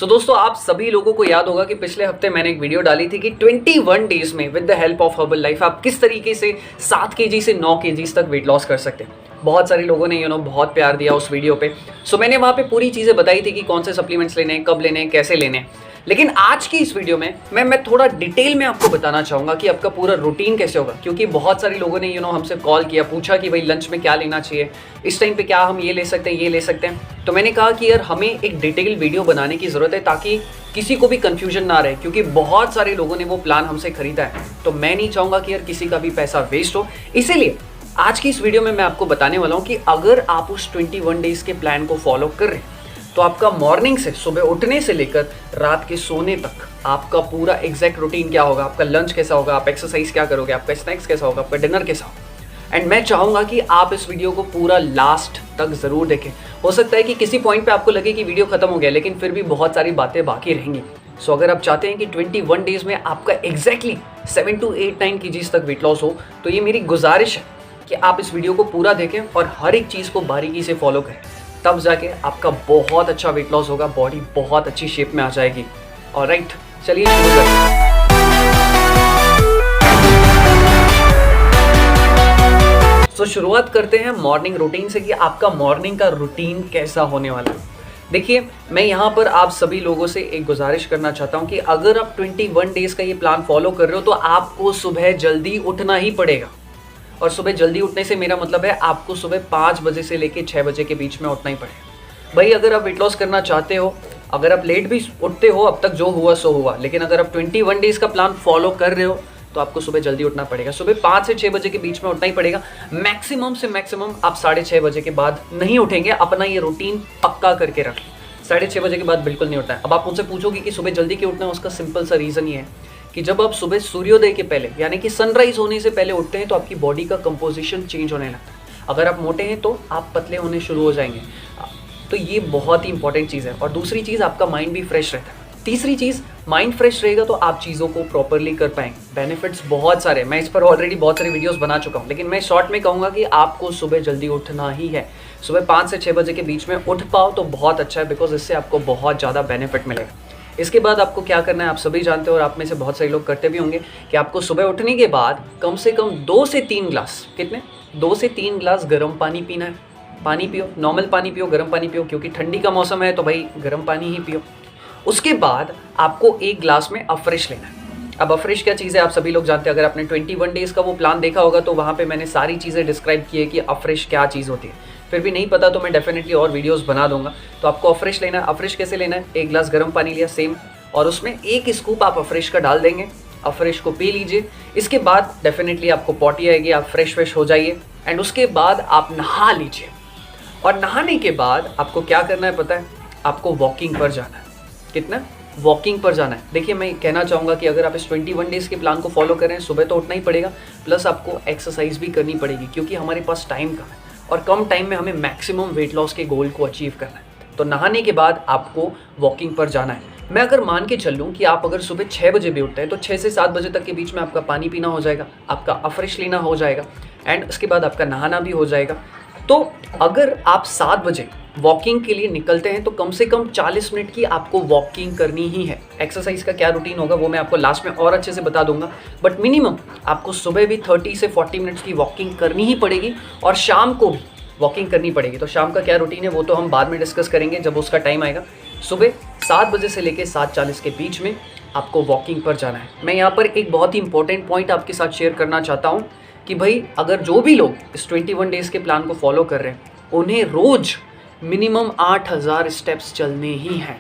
सो दोस्तों, आप सभी लोगों को याद होगा कि पिछले हफ्ते मैंने एक वीडियो डाली थी कि 21 डेज में with the help of herbal life आप किस तरीके से 7 केजी से 9 केजीज तक वेट लॉस कर सकते हैं। बहुत सारे लोगों ने बहुत प्यार दिया उस वीडियो पे। सो मैंने वहाँ पे पूरी चीज़ें बताई थी कि कौन से सप्लीमेंट्स लेने हैं, कब लेने हैं, कैसे लेने हैं। लेकिन आज की इस वीडियो में मैं थोड़ा डिटेल में आपको बताना चाहूँगा कि आपका पूरा रूटीन कैसे होगा, क्योंकि बहुत सारे लोगों ने हमसे कॉल किया, पूछा कि भाई लंच में क्या लेना चाहिए, इस टाइम पे क्या हम ये ले सकते हैं, ये ले सकते हैं। तो मैंने कहा कि यार हमें एक डिटेल वीडियो बनाने की ज़रूरत है ताकि किसी को भी कन्फ्यूजन ना रहे, क्योंकि बहुत सारे लोगों ने वो प्लान हमसे खरीदा है। तो मैं नहीं चाहूँगा कि यार किसी का भी पैसा वेस्ट हो। इसीलिए आज की इस वीडियो में मैं आपको बताने वाला हूँ कि अगर आप उस 21 डेज़ के प्लान को फॉलो कर रहे हैं तो आपका मॉर्निंग से, सुबह उठने से लेकर रात के सोने तक आपका पूरा एग्जैक्ट रूटीन क्या होगा, आपका लंच कैसा होगा, आप एक्सरसाइज क्या करोगे, आपका स्नैक्स कैसा होगा, आपका डिनर कैसा होगा। एंड मैं चाहूँगा कि आप इस वीडियो को पूरा लास्ट तक ज़रूर देखें। हो सकता है कि किसी पॉइंट पे आपको लगे कि वीडियो खत्म हो गया, लेकिन फिर भी बहुत सारी बातें बाकी रहेंगी। सो अगर आप चाहते हैं कि 21 डेज़ में आपका एग्जैक्टली 7 to 8-9 केजीज तक वेट लॉस हो, तो ये मेरी गुजारिश है कि आप इस वीडियो को पूरा देखें और हर एक चीज़ को बारीकी से फॉलो करें। तब जाके आपका बहुत अच्छा वेट लॉस होगा, बॉडी बहुत अच्छी शेप में आ जाएगी। ऑलराइट, चलिए शुरू करते हैं। तो शुरुआत करते हैं मॉर्निंग रूटीन से कि आपका मॉर्निंग का रूटीन कैसा होने वाला है। देखिए, मैं यहाँ पर आप सभी लोगों से एक गुजारिश करना चाहता हूँ कि अगर आप 21 डेज़ का ये प्लान फॉलो कर रहे हो तो आपको सुबह जल्दी उठना ही पड़ेगा। और सुबह जल्दी उठने से मेरा मतलब है आपको सुबह 5 बजे से लेकर 6 बजे के बीच में उठना ही पड़ेगा। भाई अगर आप वेट लॉस करना चाहते हो, अगर आप लेट भी उठते हो, अब तक जो हुआ सो हुआ, लेकिन अगर आप 21 डेज़ का प्लान फॉलो कर रहे हो तो आपको सुबह जल्दी उठना पड़ेगा। सुबह 5 से 6 बजे के बीच में उठना ही पड़ेगा। मैक्सिमम से मैक्सिमम आप 6:30 बजे के बाद नहीं उठेंगे। अपना ये रूटीन पक्का करके रख लें, 6:30 बजे के बाद बिल्कुल नहीं उठना है। अब आप मुझसे पूछोगे कि सुबह जल्दी क्यों उठना है, उसका सिंपल सा रीज़न ये है कि जब आप सुबह सूर्योदय के पहले यानी कि सनराइज होने से पहले उठते हैं तो आपकी बॉडी का कंपोजिशन चेंज होने लगता है। अगर आप मोटे हैं तो आप पतले होने शुरू हो जाएंगे। तो ये बहुत ही इंपॉर्टेंट चीज़ है। और दूसरी चीज़, आपका माइंड भी फ्रेश रहता है। तीसरी चीज़, माइंड फ्रेश रहेगा तो आप चीज़ों को प्रॉपरली कर पाएंगे। बेनिफिट्स बहुत सारे, मैं इस पर ऑलरेडी बहुत सारी वीडियोस बना चुका हूँ, लेकिन मैं शॉर्ट में कहूँगा कि आपको सुबह जल्दी उठना ही है। सुबह 5 से 6 बजे के बीच में उठ पाओ तो बहुत अच्छा है, बिकॉज इससे आपको बहुत ज़्यादा बेनिफिट मिलेगा। इसके बाद आपको क्या करना है आप सभी जानते हो, और आप में से बहुत सारे लोग करते भी होंगे, कि आपको सुबह उठने के बाद कम से कम 2 से 3 ग्लास, कितने, 2 से 3 ग्लास गर्म पानी पीना है। पानी पियो, नॉर्मल पानी पियो, गर्म पानी पियो, क्योंकि ठंडी का मौसम है तो भाई गर्म पानी ही पियो। उसके बाद आपको 1 ग्लास में अफ्रेश लेना है। अब अफ्रेश क्या चीज़ है आप सभी लोग जानते हैं। अगर आपने 21 डेज़ का वो प्लान देखा होगा तो वहाँ पे मैंने सारी चीज़ें डिस्क्राइब की है कि अफ्रेश क्या चीज़ होती है। फिर भी नहीं पता तो मैं डेफिनेटली और वीडियोस बना दूंगा। तो आपको अफ्रेश लेना है। अफ्रेश कैसे लेना है, 1 ग्लास गर्म पानी लिया सेम, और उसमें 1 स्कूप आप अफ्रेश का डाल देंगे। अफ्रेश को पी लीजिए। इसके बाद डेफिनेटली आपको पॉटी आएगी, आप फ्रेश हो जाइए। एंड उसके बाद आप नहा लीजिए। और नहाने के बाद आपको क्या करना है पता है, आपको वॉकिंग पर जाना है। कितना, वॉकिंग पर जाना है। देखिए, मैं कहना चाहूँगा कि अगर आप इस 21 डेज़ के प्लान को फॉलो करें, सुबह तो उठना ही पड़ेगा, प्लस आपको एक्सरसाइज भी करनी पड़ेगी, क्योंकि हमारे पास टाइम कम है और कम टाइम में हमें मैक्सिमम वेट लॉस के गोल को अचीव करना है। तो नहाने के बाद आपको वॉकिंग पर जाना है। मैं अगर मान के चल लूँ कि आप अगर सुबह 6 बजे भी उठते हैं तो 6 से 7 बजे तक के बीच में आपका पानी पीना हो जाएगा, आपका अफ्रेश लेना हो जाएगा, एंड उसके बाद आपका नहाना भी हो जाएगा। तो अगर आप 7 बजे वॉकिंग के लिए निकलते हैं तो कम से कम 40 मिनट की आपको वॉकिंग करनी ही है। एक्सरसाइज का क्या रूटीन होगा वो मैं आपको लास्ट में और अच्छे से बता दूंगा, बट मिनिमम आपको सुबह भी 30 से 40 मिनट्स की वॉकिंग करनी ही पड़ेगी और शाम को भी वॉकिंग करनी पड़ेगी। तो शाम का क्या रूटीन है वो तो हम बाद में डिस्कस करेंगे जब उसका टाइम आएगा। सुबह 7 बजे से लेकर 7:40 के बीच में आपको वॉकिंग पर जाना है। मैं यहाँ पर एक बहुत ही इंपॉर्टेंट पॉइंट आपके साथ शेयर करना चाहता हूँ कि भाई अगर जो भी लोग इस 21 डेज़ के प्लान को फॉलो कर रहे हैं उन्हें रोज़ मिनिमम 8000 स्टेप्स चलने ही हैं।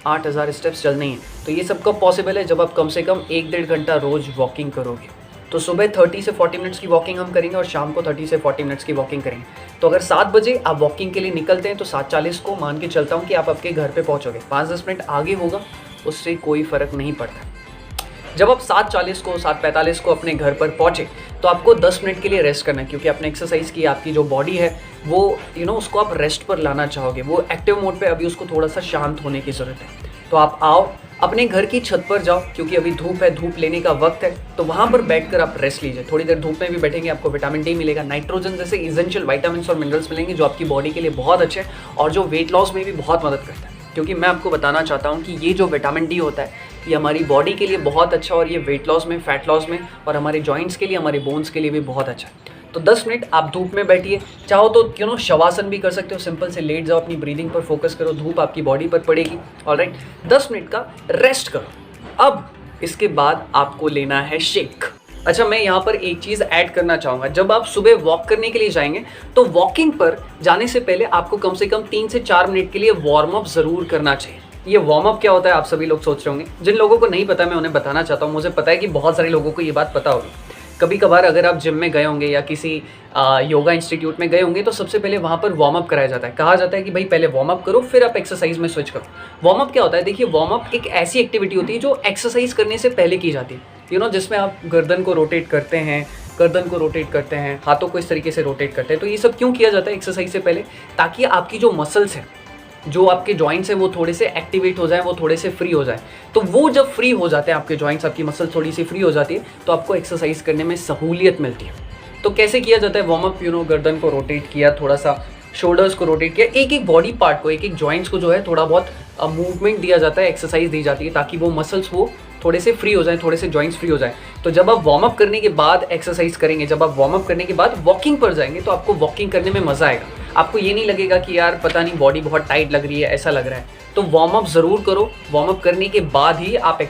8000 स्टेप्स चलने ही हैं। तो ये सब कब पॉसिबल है, जब आप कम से कम 1-1.5 घंटा रोज़ वॉकिंग करोगे। तो सुबह 30 से 40 मिनट्स की वॉकिंग हम करेंगे और शाम को 30 से 40 मिनट्स की वॉकिंग करेंगे। तो अगर 7 बजे आप वॉकिंग के लिए निकलते हैं तो 7:40 को मान के चलता हूँ कि आप आपके घर पे पहुँचोगे। 5-10 मिनट आगे होगा, उससे कोई फ़र्क नहीं पड़ता। जब आप 7:40 को, 7:45 को अपने घर पर पहुँचे तो आपको 10 मिनट के लिए रेस्ट करना है, क्योंकि आपने एक्सरसाइज की, आपकी जो बॉडी है वो उसको आप रेस्ट पर लाना चाहोगे। वो एक्टिव मोड पे अभी उसको थोड़ा सा शांत होने की ज़रूरत है। तो आप आओ, अपने घर की छत पर जाओ, क्योंकि अभी धूप है, धूप लेने का वक्त है। तो वहाँ पर बैठकर आप रेस्ट लीजिए। थोड़ी देर धूप में भी बैठेंगे, आपको विटामिन डी मिलेगा, नाइट्रोजन जैसे इसेंशियल विटामिन और मिनरल्स मिलेंगे जो आपकी बॉडी के लिए बहुत अच्छे हैं और जो वेट लॉस में भी बहुत मदद करता है। क्योंकि मैं आपको बताना चाहता हूँ कि ये जो विटामिन डी होता है ये हमारी बॉडी के लिए बहुत अच्छा, और ये वेट लॉस में, फैट लॉस में, और हमारे जॉइंट्स के लिए, हमारे बोन्स के लिए भी बहुत अच्छा है। तो 10 मिनट आप धूप में बैठिए, चाहो तो शवासन भी कर सकते हो, सिंपल से लेट जाओ, अपनी ब्रीदिंग पर फोकस करो, धूप आपकी बॉडी पर पड़ेगी। ऑलराइट, 10 मिनट का रेस्ट करो। अब इसके बाद आपको लेना है शेक। अच्छा, मैं यहाँ पर एक चीज़ ऐड करना चाहूँगा, जब आप सुबह वॉक करने के लिए जाएंगे तो वॉकिंग पर जाने से पहले आपको कम से कम 3 से 4 मिनट के लिए वार्म अप ज़रूर करना चाहिए। ये वार्म अप क्या होता है आप सभी लोग सोच रहे होंगे, जिन लोगों को नहीं पता मैं उन्हें बताना चाहता हूँ। मुझे पता है कि बहुत सारे लोगों को ये बात पता होगी। कभी कभार अगर आप जिम में गए होंगे या किसी योगा इंस्टीट्यूट में गए होंगे तो सबसे पहले वहाँ पर वार्म अप कराया जाता है। कहा जाता है कि भाई पहले वार्म अप करो फिर आप एक्सरसाइज में स्विच करो। वार्म अप क्या होता है? देखिए, वार्म अप एक ऐसी एक्टिविटी होती है जो एक्सरसाइज करने से पहले की जाती है। जिसमें आप गर्दन को रोटेट करते हैं, हाथों को इस तरीके से रोटेट करते हैं। तो ये सब क्यों किया जाता है एक्सरसाइज से पहले? ताकि आपकी जो मसल्स हैं, जो आपके जॉइंट्स हैं, वो थोड़े से एक्टिवेट हो जाए, वो थोड़े से फ्री हो जाए। तो वो जब फ्री हो जाते हैं आपके जॉइंट्स, आपकी मसल थोड़ी सी फ्री हो जाती है, तो आपको एक्सरसाइज करने में सहूलियत मिलती है। तो कैसे किया जाता है वार्म अप? गर्दन को रोटेट किया, थोड़ा सा शोल्डर्स को रोटेट किया, एक एक बॉडी पार्ट को, एक एक जॉइंट्स को जो है थोड़ा बहुत मूवमेंट दिया जाता है, एक्सरसाइज दी जाती है, ताकि वो मसल्स वो थोड़े से फ्री हो जाएं, थोड़े से जॉइंट्स फ्री हो जाएं। तो जब आप वार्म अप करने के बाद एक्सरसाइज करेंगे, जब आप वार्म अप करने के बाद वॉकिंग पर जाएंगे, तो आपको वॉकिंग करने में मज़ा आएगा। आपको ये नहीं लगेगा कि यार पता नहीं बॉडी बहुत टाइट लग रही है, ऐसा लग रहा है। तो वार्म अप ज़रूर करो, वार्म अप करने के बाद ही आप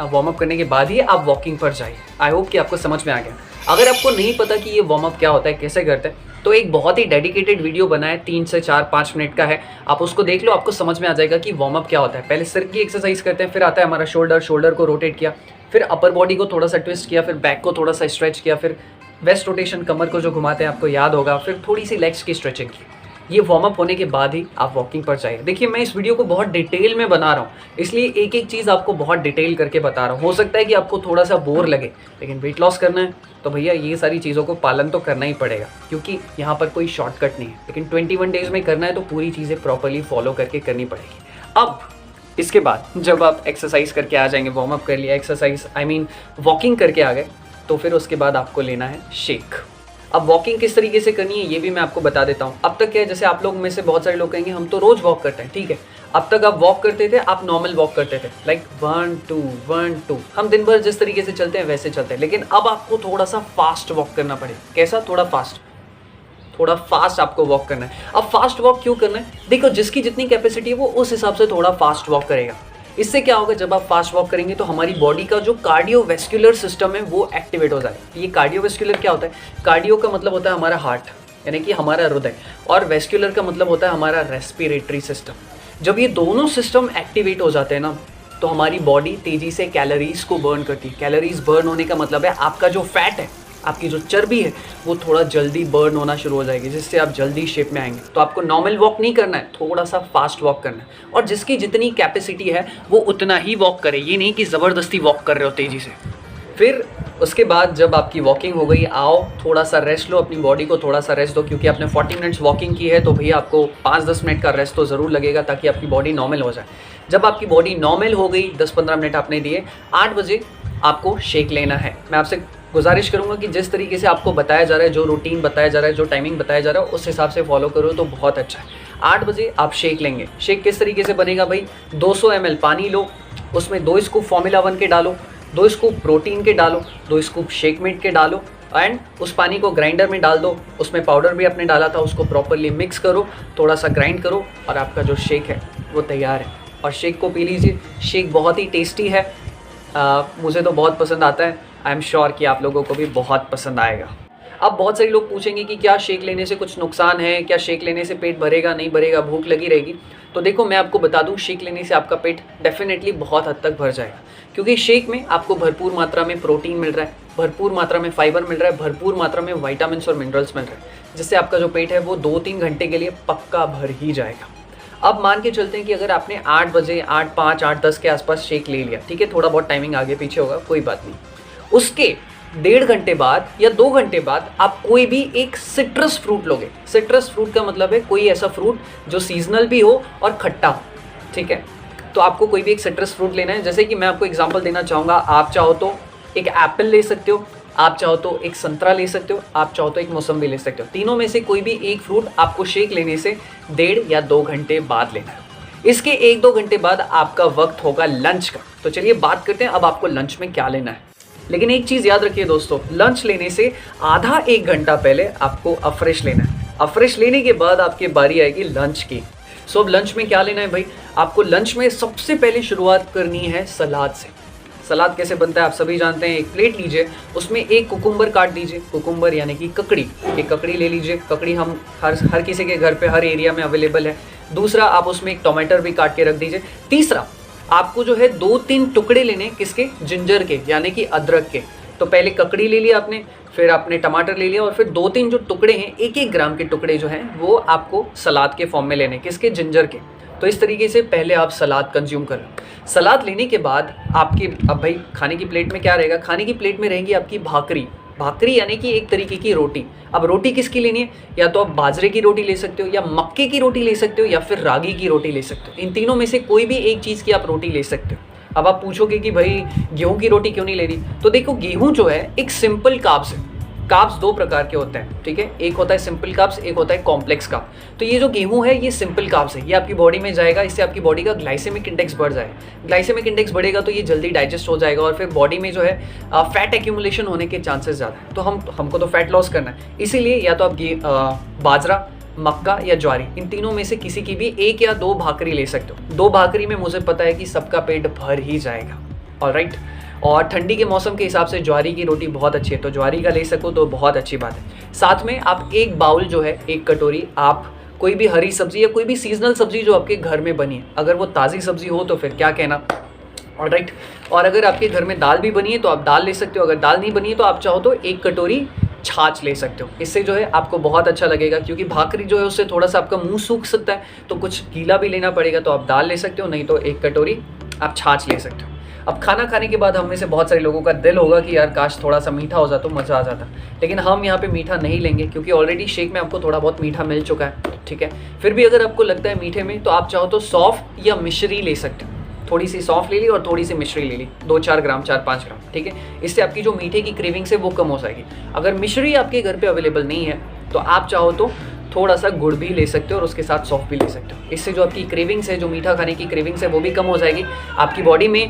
वार्म अप करने के बाद ही आप वॉकिंग पर जाइए। आई होप कि आपको समझ में आ गया। अगर आपको नहीं पता कि ये वार्म अप क्या होता है, कैसे करते हैं, तो एक बहुत ही डेडिकेटेड वीडियो बना है, 3 से 4-5 मिनट का है, आप उसको देख लो, आपको समझ में आ जाएगा कि वार्म अप क्या होता है। पहले सिर की एक्सरसाइज करते हैं, फिर आता है हमारा शोल्डर को रोटेट किया, फिर अपर बॉडी को थोड़ा सा ट्विस्ट किया, फिर बैक को थोड़ा सा स्ट्रेच किया, फिर वेस्ट रोटेशन, कमर को जो घुमाते हैं आपको याद होगा, फिर थोड़ी सी लेग्स की स्ट्रेचिंग की। ये वार्म अप होने के बाद ही आप वॉकिंग पर जाइए। देखिए, मैं इस वीडियो को बहुत डिटेल में बना रहा हूँ, इसलिए एक एक चीज़ आपको बहुत डिटेल करके बता रहा हूँ। हो सकता है कि आपको थोड़ा सा बोर लगे, लेकिन वेट लॉस करना है तो भैया ये सारी चीज़ों को पालन तो करना ही पड़ेगा, क्योंकि यहाँ पर कोई शॉर्टकट नहीं है। लेकिन 21 डेज़ में करना है तो पूरी चीज़ें प्रॉपरली फॉलो करके करनी पड़ेगी। अब इसके बाद जब आप एक्सरसाइज करके आ जाएंगे, वार्म अप कर लिया, वॉकिंग करके आ गए, तो फिर उसके बाद आपको लेना है शेक। अब वॉकिंग किस तरीके से करनी है ये भी मैं आपको बता देता हूँ। अब तक क्या है, जैसे आप लोग में से बहुत सारे लोग कहेंगे हम तो रोज़ वॉक करते हैं, ठीक है। अब तक आप वॉक करते थे, आप नॉर्मल वॉक करते थे, लाइक 1 2 1 2, हम दिन भर जिस तरीके से चलते हैं वैसे चलते हैं। लेकिन अब आपको थोड़ा सा फास्ट वॉक करना पड़ेगा। कैसा? थोड़ा फास्ट आपको वॉक करना है। अब फास्ट वॉक क्यों करना है? देखो, जिसकी जितनी कैपेसिटी है वो उस हिसाब से थोड़ा फास्ट वॉक करेगा। इससे क्या होगा, जब आप फास्ट वॉक करेंगे तो हमारी बॉडी का जो कार्डियोवैस्कुलर सिस्टम है वो एक्टिवेट हो जाएगा। ये कार्डियोवैस्कुलर क्या होता है? कार्डियो का मतलब होता है हमारा हार्ट, यानी कि हमारा हृदय, और वैस्कुलर का मतलब होता है हमारा रेस्पिरेटरी सिस्टम। जब ये दोनों सिस्टम एक्टिवेट हो जाते हैं ना, तो हमारी बॉडी तेज़ी से कैलोरीज को बर्न करती है। कैलोरीज बर्न होने का मतलब है आपका जो फैट है, आपकी जो चर्बी है, वो थोड़ा जल्दी बर्न होना शुरू हो जाएगी, जिससे आप जल्दी शेप में आएंगे। तो आपको नॉर्मल वॉक नहीं करना है, थोड़ा सा फास्ट वॉक करना है, और जिसकी जितनी कैपेसिटी है वो उतना ही वॉक करे। ये नहीं कि ज़बरदस्ती वॉक कर रहे हो तेज़ी से। फिर उसके बाद जब आपकी वॉकिंग हो गई, आओ थोड़ा सा रेस्ट लो, अपनी बॉडी को थोड़ा सा रेस्ट दो, क्योंकि आपने 40 मिनट्स वॉकिंग की है तो भैया आपको 5-10 मिनट का रेस्ट तो ज़रूर लगेगा, ताकि आपकी बॉडी नॉर्मल हो जाए। जब आपकी बॉडी नॉर्मल हो गई, 10-15 मिनट आपने दिए, 8 बजे आपको शेक लेना है। मैं आपसे गुजारिश करूंगा कि जिस तरीके से आपको बताया जा रहा है, जो रूटीन बताया जा रहा है, जो टाइमिंग बताया जा रहा है, उस हिसाब से फॉलो करो तो बहुत अच्छा है। 8 बजे आप शेक लेंगे। शेक किस तरीके से बनेगा भाई? 200 ml पानी लो, उसमें 2 स्कूप फॉर्मूला 1 के डालो, 2 स्कूप प्रोटीन के डालो, 2 स्कूप शेक मेट के डालो, एंड उस पानी को ग्राइंडर में डाल दो। उसमें पाउडर भी आपने डाला था, उसको प्रॉपरली मिक्स करो, थोड़ा सा ग्राइंड करो, और आपका जो शेक है वो तैयार है। और शेक को पी लीजिए। शेक बहुत ही टेस्टी है, मुझे तो बहुत पसंद आता है। आई एम श्योर कि आप लोगों को भी बहुत पसंद आएगा। अब बहुत सारे लोग पूछेंगे कि क्या शेक लेने से कुछ नुकसान है, क्या शेक लेने से पेट भरेगा, नहीं भरेगा, भूख लगी रहेगी? तो देखो, मैं आपको बता दूं, शेक लेने से आपका पेट डेफिनेटली बहुत हद तक भर जाएगा, क्योंकि शेक में आपको भरपूर मात्रा में प्रोटीन मिल रहा है, भरपूर मात्रा में फाइबर मिल रहा है, भरपूर मात्रा में विटामिन और मिनरल्स मिल रहे हैं, जिससे आपका जो पेट है वो 2-3 घंटे के लिए पक्का भर ही जाएगा। अब मान के चलते हैं कि अगर आपने 8 बजे, 8:05, 8:10 के आसपास शेक ले लिया, ठीक है, थोड़ा बहुत टाइमिंग आगे पीछे होगा, कोई बात नहीं। उसके 1.5 घंटे बाद या 2 घंटे बाद आप कोई भी एक सिट्रस फ्रूट लोगे। सिट्रस फ्रूट का मतलब है कोई ऐसा फ्रूट जो सीजनल भी हो और खट्टा हो, ठीक है। तो आपको कोई भी एक सिट्रस फ्रूट लेना है। जैसे कि मैं आपको एग्जांपल देना चाहूँगा, आप चाहो तो एक एप्पल ले सकते हो, आप चाहो तो एक संतरा ले सकते हो, आप चाहो तो एक मौसम्बी ले सकते हो। तीनों में से कोई भी एक फ्रूट आपको शेक लेने से 1.5 या 2 घंटे बाद लेना है। इसके 1-2 घंटे बाद आपका वक्त होगा लंच का। तो चलिए बात करते हैं अब आपको लंच में क्या लेना है। लेकिन एक चीज़ याद रखिए दोस्तों, लंच लेने से आधा 1 घंटा पहले आपको अफ्रेश लेना है। अफ्रेश लेने के बाद आपकी बारी आएगी लंच की। सो अब लंच में क्या लेना है भाई, आपको लंच में सबसे पहले शुरुआत करनी है सलाद से। सलाद कैसे बनता है आप सभी जानते हैं। एक प्लेट लीजिए, उसमें एक कुकुम्बर काट दीजिए, कुकुम्बर यानी कि ककड़ी, एक ककड़ी ले लीजिए। ककड़ी हम हर किसी के घर पे हर एरिया में अवेलेबल है। दूसरा, आप उसमें एक टमाटर भी काट के रख दीजिए। तीसरा, आपको जो है 2-3 टुकड़े लेने किसके, जिंजर के यानी कि अदरक के। तो पहले ककड़ी ले लिया आपने, फिर आपने टमाटर ले लिया और फिर 2-3 जो टुकड़े हैं 1-1 ग्राम के टुकड़े जो हैं वो आपको सलाद के फॉर्म में लेने, किसके, जिंजर के। तो इस तरीके से पहले आप सलाद कंज्यूम करें। सलाद लेने के बाद आपके, अब भाई खाने की प्लेट में क्या रहेगा, खाने की प्लेट में रहेगी आपकी भाकरी। भाकरी यानी कि एक तरीके की रोटी। अब रोटी किसकी लेनी है, या तो आप बाजरे की रोटी ले सकते हो, या मक्के की रोटी ले सकते हो, या फिर रागी की रोटी ले सकते हो। इन तीनों में से कोई भी एक चीज़ की आप रोटी ले सकते हो। अब आप पूछोगे कि भाई गेहूं की रोटी क्यों नहीं ले रही, तो देखो गेहूं जो है एक सिंपल कार्ब्स है। कार्ब्स 2 प्रकार के होते हैं, ठीक है, एक होता है सिंपल कार्ब्स, एक होता है कॉम्प्लेक्स कार्ब। तो ये जो गेहूं है ये सिंपल कार्ब्स है, ये आपकी बॉडी में जाएगा, इससे आपकी बॉडी का ग्लाइसेमिक इंडेक्स बढ़ जाएगा। ग्लाइसेमिक इंडेक्स बढ़ेगा तो ये जल्दी डाइजेस्ट हो जाएगा और फिर बॉडी में जो है फैट एक्यूमुलेशन होने के चांसेस ज़्यादा है। तो हमको तो फैट लॉस करना है, इसीलिए या तो आप बाजरा, मक्का या ज्वारी, इन तीनों में से किसी की भी 1 या 2 भाकरी ले सकते हो। 2 भाकरी में मुझे पता है कि सबका पेट भर ही जाएगा। ऑलराइट। और ठंडी के मौसम के हिसाब से ज्वारी की रोटी बहुत अच्छी है, तो ज्वारी का ले सको तो बहुत अच्छी बात है। साथ में आप 1 बाउल जो है, 1 कटोरी आप कोई भी हरी सब्जी या कोई भी सीजनल सब्जी जो आपके घर में बनी है, अगर वो ताज़ी सब्जी हो तो फिर क्या कहना। ऑलराइट। और अगर आपके घर में दाल भी बनी है तो आप दाल ले सकते हो। अगर दाल नहीं बनी है तो आप चाहो तो 1 कटोरी छाछ ले सकते हो। इससे जो है आपको बहुत अच्छा लगेगा, क्योंकि भाकरी जो है उससे थोड़ा सा आपका मुंह सूख सकता है, तो कुछ गीला भी लेना पड़ेगा। तो आप दाल ले सकते हो, नहीं तो 1 कटोरी आप छाछ ले सकते हो। अब खाना खाने के बाद हम में से बहुत सारे लोगों का दिल होगा कि यार काश थोड़ा सा मीठा हो जाता तो मज़ा आ जाता, लेकिन हम यहाँ पे मीठा नहीं लेंगे क्योंकि ऑलरेडी शेक में आपको थोड़ा बहुत मीठा मिल चुका है, ठीक है। फिर भी अगर आपको लगता है मीठे में, तो आप चाहो तो सौंफ या मिश्री ले सकते हो। थोड़ी सी सौंफ ले ली और थोड़ी सी मिश्री ले ली, 2-4 ग्राम, 4-5 ग्राम, ठीक है। इससे आपकी जो मीठे की क्रेविंग्स है वो कम हो जाएगी। अगर मिश्री आपके घर पे अवेलेबल नहीं है तो आप चाहो तो थोड़ा सा गुड़ भी ले सकते हो और उसके साथ सौंफ भी ले सकते हो। इससे जो आपकी क्रेविंग्स है, जो मीठा खाने की क्रेविंग्स है वो भी कम हो जाएगी। आपकी बॉडी में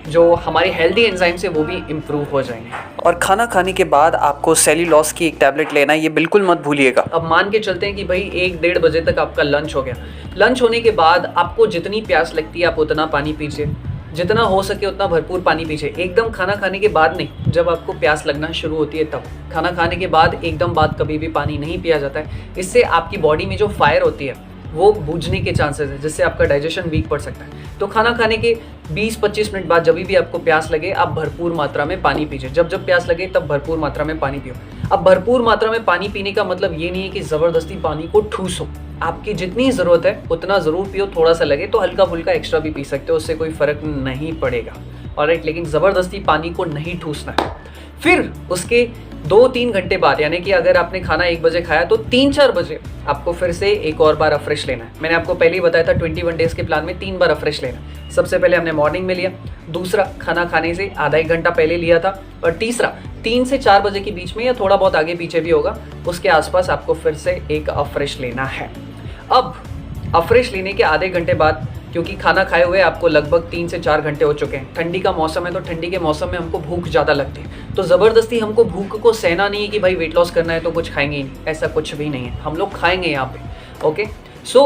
जो हमारे हेल्दी एंजाइम्स है वो भी इम्प्रूव हो जाएंगे। और खाना खाने के बाद आपको सेल्यूलोज की एक टैबलेट लेना है, ये बिल्कुल मत भूलिएगा। अब मान के चलते हैं कि भाई 1-1:30 बजे तक आपका लंच हो गया। लंच होने के बाद आपको जितनी प्यास लगती है आप उतना पानी पीजिए, जितना हो सके उतना भरपूर पानी पीजिए। एकदम खाना खाने के बाद नहीं, जब आपको प्यास लगना शुरू होती है तब। खाना खाने के बाद एकदम बाद कभी भी पानी नहीं पिया जाता है। इससे आपकी बॉडी में जो फायर होती है वो बुझने के चांसेस है, जिससे आपका डाइजेशन वीक पड़ सकता है। तो खाना खाने के 20-25 मिनट बाद जब भी आपको प्यास लगे आप भरपूर मात्रा में पानी पीजिए। जब प्यास लगे तब भरपूर मात्रा में पानी पियो। अब भरपूर मात्रा में पानी पीने का मतलब ये नहीं है कि ज़बरदस्ती पानी को ठूसो। आपकी जितनी ज़रूरत है उतना ज़रूर पियो, थोड़ा सा लगे तो हल्का फुल्का एक्स्ट्रा भी पी सकते हो, उससे कोई फ़र्क नहीं पड़ेगा। ऑलराइट, लेकिन ज़बरदस्ती पानी को नहीं ठूसना है। फिर उसके 2-3 घंटे बाद, यानी कि अगर आपने खाना 1 बजे खाया तो 3-4 बजे आपको फिर से एक और बार अफ्रेश लेना है। मैंने आपको पहले ही बताया था 21 डेज़ के प्लान में 3 बार अफ्रेश लेना है। सबसे पहले हमने मॉर्निंग में लिया, दूसरा खाना खाने से आधा 1 घंटा पहले लिया था, और तीसरा 3 से 4 बजे के बीच में या थोड़ा बहुत आगे पीछे भी होगा, उसके आसपास आपको फिर से एक अफ्रेश लेना है। अब अफ्रेश लेने के आधे घंटे बाद, क्योंकि खाना खाए हुए आपको लगभग 3 से 4 घंटे हो चुके हैं, ठंडी का मौसम है तो ठंडी के मौसम में हमको भूख ज़्यादा लगती है, तो ज़बरदस्ती हमको भूख को सहना नहीं है कि भाई वेट लॉस करना है तो कुछ खाएंगे ही, ऐसा कुछ भी नहीं है, हम लोग खाएंगे यहाँ पे। ओके, सो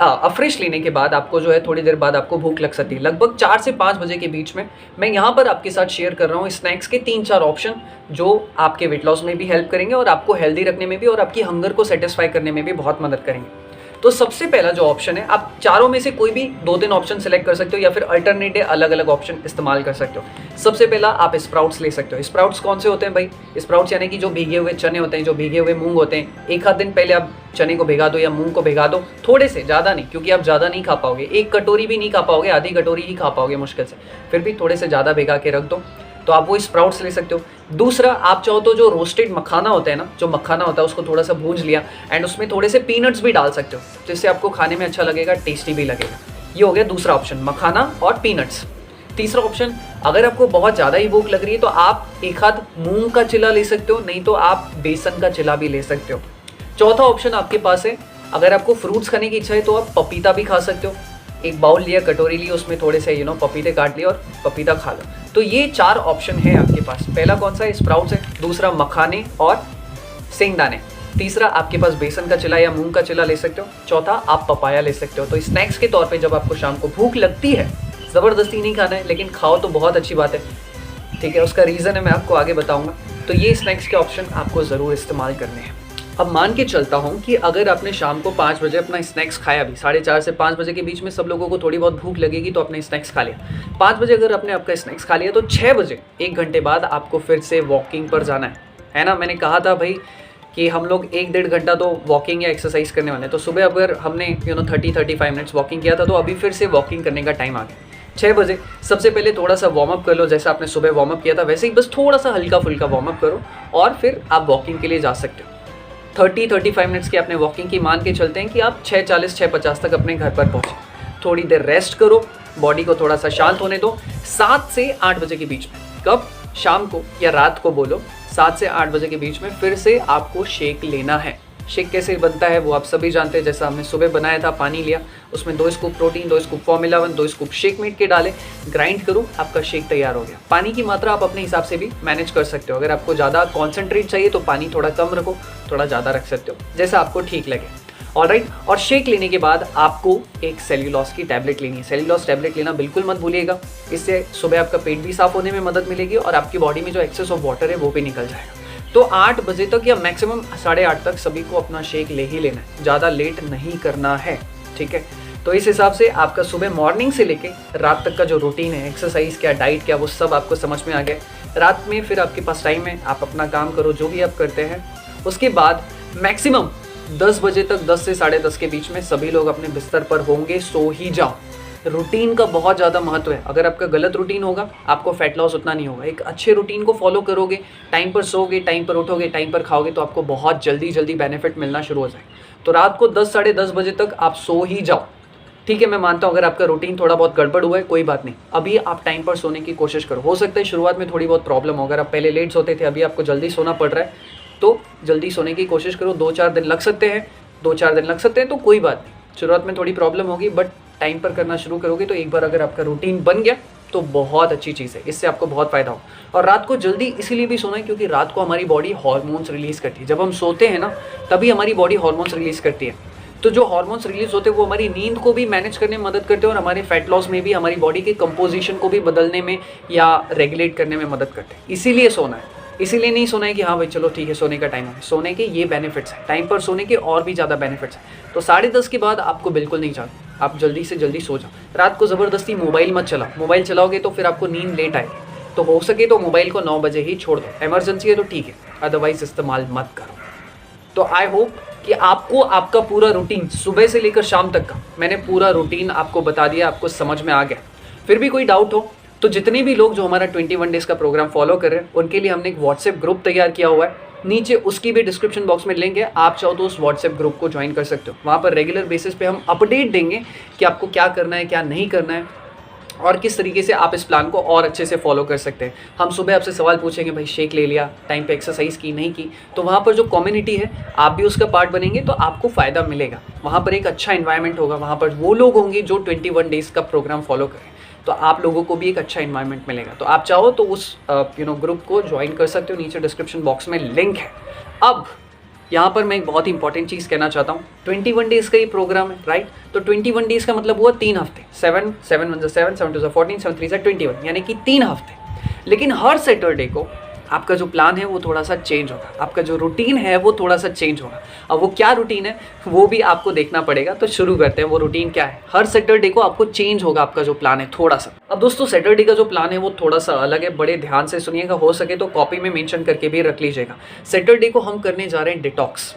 अफ्रेश लेने के बाद आपको जो है थोड़ी देर बाद आपको भूख लग सकती है, लगभग 4 से 5 बजे के बीच में। मैं यहाँ पर आपके साथ शेयर कर रहा हूँ स्नैक्स के 3-4 ऑप्शन जो आपके वेट लॉस में भी हेल्प करेंगे और आपको हेल्दी रखने में भी और आपकी हंगर को सेटिस्फाई करने में भी बहुत मदद करेंगे। तो सबसे पहला जो ऑप्शन है, आप चारों में से कोई भी 2-3 ऑप्शन सेलेक्ट कर सकते हो या फिर अल्टरनेट अलग अलग ऑप्शन इस्तेमाल कर सकते हो। सबसे पहला आप स्प्राउट्स ले सकते हो। स्प्राउट्स कौन से होते हैं भाई? स्प्राउट्स यानी कि जो भीगे हुए चने होते हैं, जो भीगे हुए मूंग होते हैं। एक आध दिन पहले आप चने को भिगा दो या मूंग को भिगा दो, थोड़े से, ज़्यादा नहीं, क्योंकि आप ज़्यादा नहीं खा पाओगे, 1 कटोरी भी नहीं खा पाओगे, आधी कटोरी ही खा पाओगे मुश्किल से, फिर भी थोड़े से ज़्यादा भिगा के रख दो, तो आप वो स्प्राउट्स ले सकते हो। दूसरा, आप चाहो तो जो रोस्टेड मखाना होता है ना, जो मखाना होता है उसको थोड़ा सा भूंज लिया एंड उसमें थोड़े से पीनट्स भी डाल सकते हो, जिससे आपको खाने में अच्छा लगेगा, टेस्टी भी लगेगा। ये हो गया दूसरा ऑप्शन, मखाना और पीनट्स। तीसरा ऑप्शन, अगर आपको बहुत ज़्यादा ही भूख लग रही है तो आप एक आध मूंग का चिला ले सकते हो, नहीं तो आप बेसन का चिला भी ले सकते हो। चौथा ऑप्शन आपके पास है अगर आपको फ्रूट्स खाने की इच्छा है तो आप पपीता भी खा सकते हो। एक बाउल लिया, कटोरी ली, उसमें थोड़े से पपीते काट लिए और पपीता खा लो। तो ये 4 ऑप्शन है आपके पास। पहला कौन सा है? स्प्राउट्स है। दूसरा मखाने और सेंगदाने। तीसरा आपके पास बेसन का चिला या मूंग का चिला ले सकते हो। चौथा आप पपाया ले सकते हो। तो स्नैक्स के तौर पे जब आपको शाम को भूख लगती है, ज़बरदस्ती नहीं खाना है, लेकिन खाओ तो बहुत अच्छी बात है, ठीक है। उसका रीज़न है, मैं आपको आगे बताऊंगा। तो ये स्नैक्स के ऑप्शन आपको ज़रूर इस्तेमाल करने हैं। अब मान के चलता हूँ कि अगर आपने शाम को 5 बजे अपना स्नैक्स खाया, भी 4:30 से 5 बजे के बीच में सब लोगों को थोड़ी बहुत भूख लगेगी, तो अपने स्नैक्स खा लिया। 5 बजे अगर आपने आपका स्नैक्स खा लिया तो 6 बजे 1 घंटे बाद आपको फिर से वॉकिंग पर जाना है ना। मैंने कहा था भाई कि हम लोग 1-1.5 घंटा तो वॉकिंग या एक्सरसाइज करने वाले हैं। तो सुबह अगर हमने 30-35 मिनट्स वॉकिंग किया था, तो अभी फिर से वॉकिंग करने का टाइम आ गया। 6 बजे सबसे पहले थोड़ा सा वार्म अप कर लो, जैसा आपने सुबह वार्म अप किया था वैसे ही बस थोड़ा सा हल्का फुल्का वार्म अप करो और फिर आप वॉकिंग के लिए जा सकते हो। 30-35 मिनट्स की आपने वॉकिंग की, मान के चलते हैं कि आप 6:40 6:50 तक अपने घर पर पहुँचे। थोड़ी देर रेस्ट करो, बॉडी को थोड़ा सा शांत होने दो। 7 से 8 बजे के बीच में, कब? शाम को या रात को बोलो, 7 से 8 बजे के बीच में फिर से आपको शेक लेना है। शेक कैसे बनता है वो आप सभी जानते हैं। जैसा हमने सुबह बनाया था, पानी लिया, उसमें 2 scoop protein, 2 scoop formula 1, 2 scoop shake mate के डाले, ग्राइंड करो, आपका शेक तैयार हो गया। पानी की मात्रा आप अपने हिसाब से भी मैनेज कर सकते हो। अगर आपको ज़्यादा कॉन्सेंट्रेट चाहिए तो पानी थोड़ा कम रखो, थोड़ा ज़्यादा रख सकते हो, जैसा आपको ठीक लगे। ऑलराइट। और शेक लेने के बाद आपको एक सेल्यूलोस की टैबलेट लेनी है। सेल्यूलोस टैबलेट लेना बिल्कुल मत भूलिएगा। इससे सुबह आपका पेट भी साफ होने में मदद मिलेगी और आपकी बॉडी में जो एक्सेस ऑफ वाटर है वो भी निकल जाएगा। तो 8 बजे तक या मैक्सिमम 8:30 तक सभी को अपना शेक ले ही लेना है, ज़्यादा लेट नहीं करना है, ठीक है। तो इस हिसाब से आपका सुबह मॉर्निंग से लेके रात तक का जो रूटीन है, एक्सरसाइज क्या, डाइट क्या, वो सब आपको समझ में आ गया। रात में फिर आपके पास टाइम है, आप अपना काम करो जो भी आप करते हैं। उसके बाद मैक्सिमम 10 बजे तक, 10 से 10:30 के बीच में सभी लोग अपने बिस्तर पर होंगे, सो ही जाओ। रूटीन का बहुत ज़्यादा महत्व है। अगर आपका गलत रूटीन होगा, आपको फैट लॉस उतना नहीं होगा। एक अच्छे रूटीन को फॉलो करोगे, टाइम पर सोओगे, टाइम पर उठोगे, टाइम पर खाओगे, तो आपको बहुत जल्दी बेनिफिट मिलना शुरू हो जाएगा। तो रात को 10 साढ़े 10 बजे तक आप सो ही जाओ, ठीक है। मैं मानता हूँ अगर आपका रूटीन थोड़ा बहुत गड़बड़ हुआ है, कोई बात नहीं, अभी आप टाइम पर सोने की कोशिश करो। हो सकता है शुरुआत में थोड़ी बहुत प्रॉब्लम हो, अगर आप पहले लेट सोते थे, अभी आपको जल्दी सोना पड़ रहा है, तो जल्दी सोने की कोशिश करो। 2-4 दिन लग सकते हैं, 2-4 दिन लग सकते हैं, तो कोई बात नहीं, शुरुआत में थोड़ी प्रॉब्लम होगी, बट टाइम पर करना शुरू करोगे तो एक बार अगर आपका रूटीन बन गया तो बहुत अच्छी चीज़ है, इससे आपको बहुत फ़ायदा हो। और रात को जल्दी इसीलिए भी सोना है क्योंकि रात को हमारी बॉडी हार्मोन्स रिलीज़ करती है। जब हम सोते हैं ना, तभी हमारी बॉडी हार्मोन्स रिलीज़ करती है। तो जो हार्मोन्स रिलीज होते हैं वो हमारी नींद को भी मैनेज करने में मदद करते हैं और हमारे फैट लॉस में भी, हमारी बॉडी के कंपोजिशन को भी बदलने में या रेगुलेट करने में मदद करते हैं। इसीलिए सोना है, इसीलिए नहीं सोना है कि हाँ भाई चलो ठीक है सोने का टाइम है। सोने के ये बेनिफिट्स हैं, टाइम पर सोने के और भी ज़्यादा बेनिफिट्स हैं। तो 10:30 के बाद आपको बिल्कुल नहीं जाना, आप जल्दी से जल्दी सो जाओ। रात को ज़बरदस्ती मोबाइल मत चलाओ, मोबाइल चलाओगे तो फिर आपको नींद लेट आएगी। तो हो सके तो मोबाइल को 9 बजे ही छोड़ दो, इमरजेंसी है तो ठीक है, अदरवाइज इस्तेमाल मत करो। तो आई होप कि आपको आपका पूरा रूटीन सुबह से लेकर शाम तक का मैंने पूरा रूटीन आपको बता दिया, आपको समझ में आ गया। फिर भी कोई डाउट हो तो जितने भी लोग जो हमारा 21 डेज़ का प्रोग्राम फॉलो कर रहे हैं उनके लिए हमने एक व्हाट्सएप ग्रुप तैयार किया हुआ है, नीचे उसकी भी डिस्क्रिप्शन बॉक्स में लिंक है। आप चाहो तो उस व्हाट्सएप ग्रुप को ज्वाइन कर सकते हो। वहाँ पर रेगुलर बेसिस पे हम अपडेट देंगे कि आपको क्या करना है, क्या नहीं करना है और किस तरीके से आप इस प्लान को और अच्छे से फॉलो कर सकते हैं। हम सुबह आपसे सवाल पूछेंगे, भाई शेक ले लिया, टाइम पे एक्सरसाइज की नहीं की, तो वहाँ पर जो कम्युनिटी है आप भी उसका पार्ट बनेंगे तो आपको फ़ायदा मिलेगा। वहाँ पर एक अच्छा इन्वायरमेंट होगा, वहाँ पर वो लोग होंगे जो 21 डेज़ का प्रोग्राम फॉलो करें, तो आप लोगों को भी एक अच्छा इन्वायरमेंट मिलेगा। तो आप चाहो तो उस ग्रुप को ज्वाइन कर सकते हो, नीचे डिस्क्रिप्शन बॉक्स में लिंक है। अब यहाँ पर मैं एक बहुत ही इंपॉर्टेंट चीज़ कहना चाहता हूँ, 21 डेज़ का ये प्रोग्राम है, राइट। तो 21 डेज़ का मतलब हुआ 3 हफ्ते, 7 7 1 7 7 2 14 7 3 21, यानी कि 3 हफ्ते। लेकिन हर सैटरडे को आपका जो प्लान है वो थोड़ा सा चेंज होगा, आपका जो रूटीन है वो थोड़ा सा चेंज होगा। अब वो क्या रूटीन है वो भी आपको देखना पड़ेगा। तो शुरू करते हैं, वो रूटीन क्या है। हर सैटरडे को आपको चेंज होगा आपका जो प्लान है थोड़ा सा। अब दोस्तों सैटरडे का जो प्लान है वो थोड़ा सा अलग है, बड़े ध्यान से सुनिएगा, हो सके तो कॉपी में मेंशन करके भी रख लीजिएगा। सैटरडे को हम करने जा रहे हैं डिटॉक्स।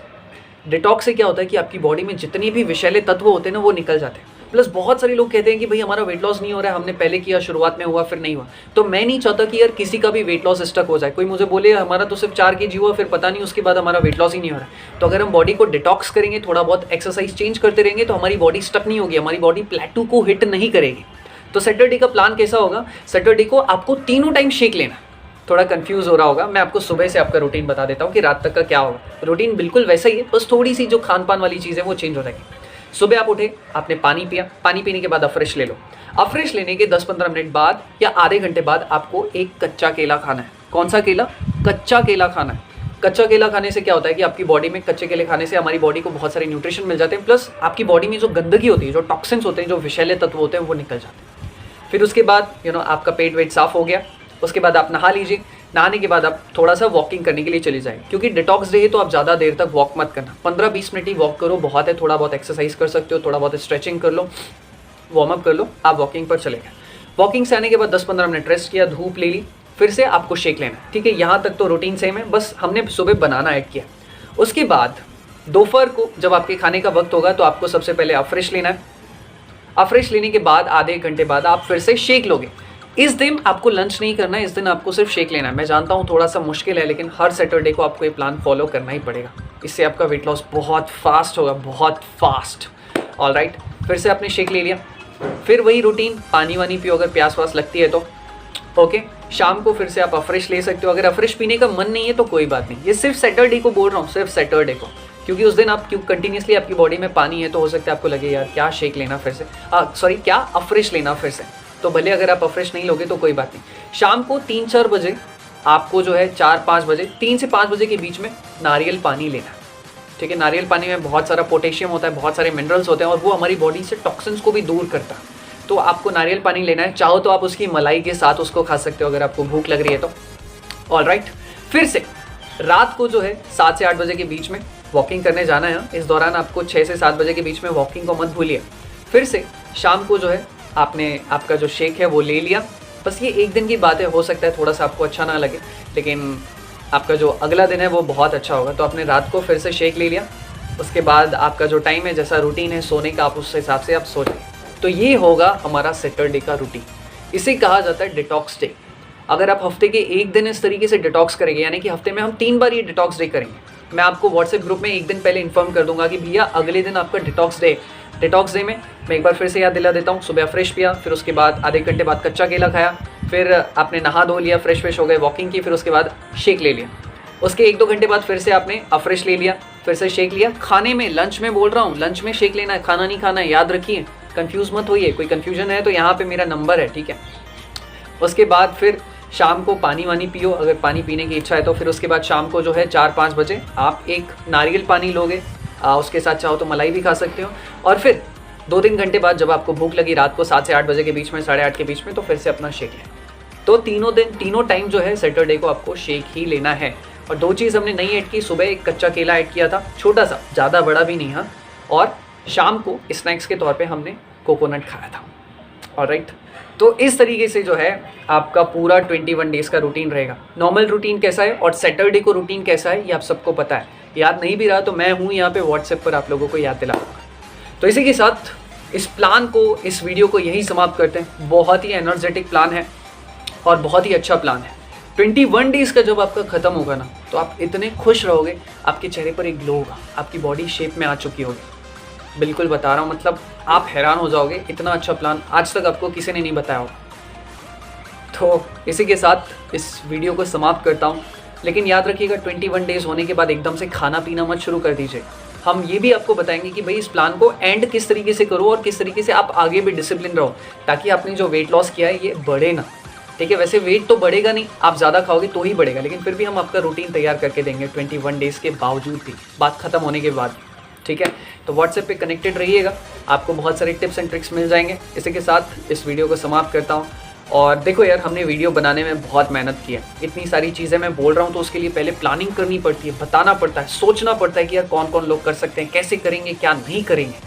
डिटॉक्स से क्या होता है कि आपकी बॉडी में जितने भी विषैले तत्व होते हैं ना वो निकल जाते हैं। प्लस बहुत सारे लोग कहते हैं कि भाई हमारा वेट लॉस नहीं हो रहा है, हमने पहले किया, शुरुआत में हुआ फिर नहीं हुआ। तो मैं नहीं चाहता कि यार किसी का भी वेट लॉस स्टक हो जाए। कोई मुझे बोले हमारा तो सिर्फ 4 kg हुआ, फिर पता नहीं उसके बाद हमारा वेट लॉस ही नहीं हो रहा है। तो अगर हम बॉडी को डिटॉक्स करेंगे, थोड़ा बहुत एक्सरसाइज चेंज करते रहेंगे, तो हमारी बॉडी स्टक नहीं होगी, हमारी बॉडी प्लेटू को हिट नहीं करेगी। तो सैटरडे का प्लान कैसा होगा, सैटरडे को आपको तीनों टाइम शेक लेना, थोड़ा कंफ्यूज हो रहा होगा, मैं आपको सुबह से आपका रूटीन बता देता हूँ कि रात तक का क्या होगा। रूटीन बिल्कुल वैसा ही है, बस थोड़ी सी जो खान पान वाली चीज़ है वो चेंज हो जाएगी। सुबह आप उठे, आपने पानी पिया, पानी पीने के बाद अफ्रेश ले लो। अफ्रेश लेने के 10-15 मिनट बाद या आधे घंटे बाद आपको एक कच्चा केला खाना है। कौन सा केला? कच्चा केला खाना है। कच्चा केला खाने से क्या होता है कि आपकी बॉडी में, कच्चे केले खाने से हमारी बॉडी को बहुत सारे न्यूट्रिशन मिल जाते हैं, प्लस आपकी बॉडी में जो गंदगी होती है, जो टॉक्सिन्स होते हैं, जो विषैले तत्व होते हैं वो निकल जाते हैं। फिर उसके बाद आपका पेट वेट साफ हो गया, उसके बाद आप नहा लीजिए। नहाने के बाद आप थोड़ा सा वॉकिंग करने के लिए चले जाएं, क्योंकि डिटॉक्स डे है तो आप ज़्यादा देर तक वॉक मत करना, 15-20 मिनट ही वॉक करो, बहुत है। थोड़ा बहुत एक्सरसाइज कर सकते हो, थोड़ा बहुत स्ट्रेचिंग कर लो, वार्म अप कर लो, आप वॉकिंग पर चले गए। वॉकिंग से आने के बाद 10-15 मिनट रेस्ट किया, धूप ले ली, फिर से आपको शेक लेना है, ठीक है। यहाँ तक तो रूटीन सेम है, बस हमने सुबह बनाना ऐड किया। उसके बाद दोपहर को जब आपके खाने का वक्त होगा तो आपको सबसे पहले अफ्रेश लेना है। अफ्रेश लेने के बाद आधे एक घंटे बाद आप फिर से शेक लोगे। इस दिन आपको लंच नहीं करना है, इस दिन आपको सिर्फ शेक लेना है। मैं जानता हूँ थोड़ा सा मुश्किल है, लेकिन हर सैटरडे को आपको ये प्लान फॉलो करना ही पड़ेगा। इससे आपका वेट लॉस बहुत फास्ट होगा, बहुत फास्ट। ऑलराइट, फिर से आपने शेक ले लिया, फिर वही रूटीन, पानी वानी पियो अगर प्यास वास लगती है तो, ओके। शाम को फिर से आप अफ्रेश ले सकते हो। अगर अफ्रेश पीने का मन नहीं है तो कोई बात नहीं, ये सिर्फ सैटरडे को बोल रहा हूँ, सिर्फ सैटरडे को, क्योंकि उस दिन आप कंटिन्यूसली आपकी बॉडी में पानी है, तो हो सकता है आपको लगे यार क्या शेक लेना फिर से, क्या अफ्रेश लेना फिर से। तो भले अगर आप अफ्रेश नहीं लोगे तो कोई बात नहीं। शाम को 3-4 बजे आपको जो है 4-5 बजे, 3 से 5 बजे के बीच में नारियल पानी लेना है, ठीक है। नारियल पानी में बहुत सारा पोटेशियम होता है, बहुत सारे मिनरल्स होते हैं, और वो हमारी बॉडी से टॉक्सिन्स को भी दूर करता है। तो आपको नारियल पानी लेना है। चाहो तो आप उसकी मलाई के साथ उसको खा सकते हो अगर आपको भूख लग रही है तो। ऑलराइट, फिर से रात को जो है 7 से 8 बजे के बीच में वॉकिंग करने जाना है। इस दौरान आपको 6 से 7 बजे के बीच में वॉकिंग को मत भूलिए। फिर से शाम को जो है आपने आपका जो शेक है वो ले लिया। बस ये एक दिन की बात है, हो सकता है थोड़ा सा आपको अच्छा ना लगे, लेकिन आपका जो अगला दिन है वो बहुत अच्छा होगा। तो आपने रात को फिर से शेक ले लिया। उसके बाद आपका जो टाइम है, जैसा रूटीन है सोने का, आप उस हिसाब से आप सो जाइए। तो ये होगा हमारा सैटरडे का रूटीन। इसे कहा जाता है डिटॉक्स डे। अगर आप हफ्ते के एक दिन इस तरीके से डिटॉक्स करेंगे, यानी कि हफ्ते में हम 3 बार ये डिटॉक्स डे करेंगे। मैं आपको व्हाट्सएप ग्रुप में एक दिन पहले इन्फॉर्म कर दूंगा कि भैया अगले दिन आपका डिटॉक्स डे। डिटॉक्स डे में मैं एक बार फिर से याद दिला देता हूँ, सुबह फ्रेश पिया, फिर उसके बाद आधे घंटे बाद कच्चा केला खाया, फिर आपने नहा धो लिया, फ्रेश हो गए, वॉकिंग की, फिर उसके बाद शेक ले लिया। उसके 1-2 घंटे बाद फिर से आपने अफ्रेश ले लिया, फिर से शेक लिया। खाने में, लंच में बोल रहा हूँ, लंच में शेक लेना है, खाना नहीं खाना है, याद रखिए, कंफ्यूज मत होइए। कोई कंफ्यूजन है तो यहाँ पे मेरा नंबर है, ठीक है। उसके बाद फिर शाम को पानी वानी पियो, अगर पानी पीने की इच्छा है तो। फिर उसके बाद शाम को जो है 4-5 बजे आप एक नारियल पानी लोगे, उसके साथ चाहो तो मलाई भी खा सकते हो। और फिर 2-3 घंटे बाद जब आपको भूख लगी रात को 7 से 8 बजे के बीच में, 8:30 के बीच में, तो फिर से अपना शेक लें। तो तीनों टाइम जो है सैटरडे को आपको शेक ही लेना है। और 2 चीज़ हमने नई ऐड की, सुबह एक कच्चा केला ऐड किया था, छोटा सा, ज़्यादा बड़ा भी नहीं, हाँ। और शाम को स्नैक्स के तौर पे हमने कोकोनट खाया था। ऑलराइट, तो इस तरीके से जो है आपका पूरा 21 डेज़ का रूटीन रहेगा। नॉर्मल रूटीन कैसा है और सैटरडे को रूटीन कैसा है ये आप सबको पता है। याद नहीं भी रहा तो मैं हूँ यहाँ पे व्हाट्सएप पर आप लोगों को याद दिलाऊंगा। तो इसी के साथ इस प्लान को, इस वीडियो को यहीं समाप्त करते हैं। बहुत ही एनर्जेटिक प्लान है और बहुत ही अच्छा प्लान है। 21 डेज़ का जब आपका ख़त्म होगा ना, तो आप इतने खुश रहोगे, आपके चेहरे पर एक ग्लो होगा, आपकी बॉडी शेप में आ चुकी होगी। बिल्कुल बता रहा हूँ, मतलब आप हैरान हो जाओगे, इतना अच्छा प्लान आज तक आपको किसी ने नहीं बताया होगा। तो इसी के साथ इस वीडियो को समाप्त करता हूँ। लेकिन याद रखिएगा 21 डेज़ होने के बाद एकदम से खाना पीना मत शुरू कर दीजिए। हम ये भी आपको बताएंगे कि भाई इस प्लान को एंड किस तरीके से करो और किस तरीके से आप आगे भी डिसिप्लिन रहो, ताकि आपने जो वेट लॉस किया है ये बढ़े ना, ठीक है। वैसे वेट तो बढ़ेगा नहीं, आप ज़्यादा खाओगे तो ही बढ़ेगा, लेकिन फिर भी हम आपका रूटीन तैयार करके देंगे 21 डेज़ के बावजूद भी, बात ख़त्म होने के बाद, ठीक है। तो व्हाट्सएप पे कनेक्टेड रहिएगा, आपको बहुत सारे टिप्स एंड ट्रिक्स मिल जाएंगे। इसी के साथ इस वीडियो को समाप्त करता हूँ। और देखो यार, हमने वीडियो बनाने में बहुत मेहनत की है, इतनी सारी चीज़ें मैं बोल रहा हूँ तो उसके लिए पहले प्लानिंग करनी पड़ती है, बताना पड़ता है, सोचना पड़ता है कि यार कौन कौन लोग कर सकते हैं, कैसे करेंगे, क्या नहीं करेंगे।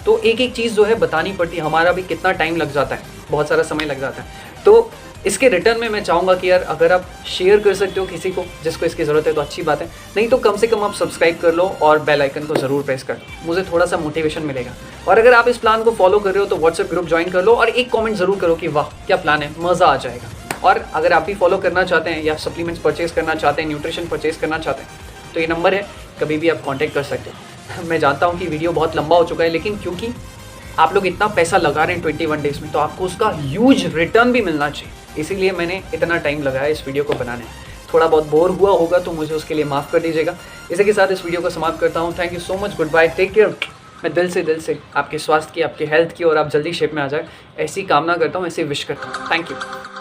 तो एक एक चीज़ जो है बतानी पड़ती है। हमारा भी कितना टाइम लग जाता है, बहुत सारा समय लग जाता है। तो इसके रिटर्न में मैं चाहूँगा कि यार अगर आप शेयर कर सकते हो किसी को जिसको इसकी ज़रूरत है तो अच्छी बात है, नहीं तो कम से कम आप सब्सक्राइब कर लो और बेल आइकन को ज़रूर प्रेस कर लो, मुझे थोड़ा सा मोटिवेशन मिलेगा। और अगर आप इस प्लान को फॉलो कर रहे हो तो व्हाट्सएप ग्रुप ज्वाइन कर लो और एक कमेंट ज़रूर करो कि वाह क्या प्लान है, मज़ा आ जाएगा। और अगर आप भी फॉलो करना चाहते हैं या सप्लीमेंट्स परचेज़ करना चाहते हैं, न्यूट्रिशन परचेज़ करना चाहते हैं, तो ये नंबर है, कभी भी आप कॉन्टैक्ट कर सकते हो। मैं जानता हूँ कि वीडियो बहुत लंबा हो चुका है, लेकिन क्योंकि आप लोग इतना पैसा लगा रहे हैं 21 डेज़ में, तो आपको उसका ह्यूज रिटर्न भी मिलना चाहिए। इसीलिए मैंने इतना टाइम लगाया इस वीडियो को बनाने में। थोड़ा बहुत बोर हुआ होगा तो मुझे उसके लिए माफ़ कर दीजिएगा। इसी के साथ इस वीडियो को समाप्त करता हूँ। Thank you so much, good bye, take care. मैं दिल से आपके स्वास्थ्य की, आपके हेल्थ की और आप जल्दी शेप में आ जाए ऐसी कामना करता हूँ, ऐसी विश करता हूँ। Thank you.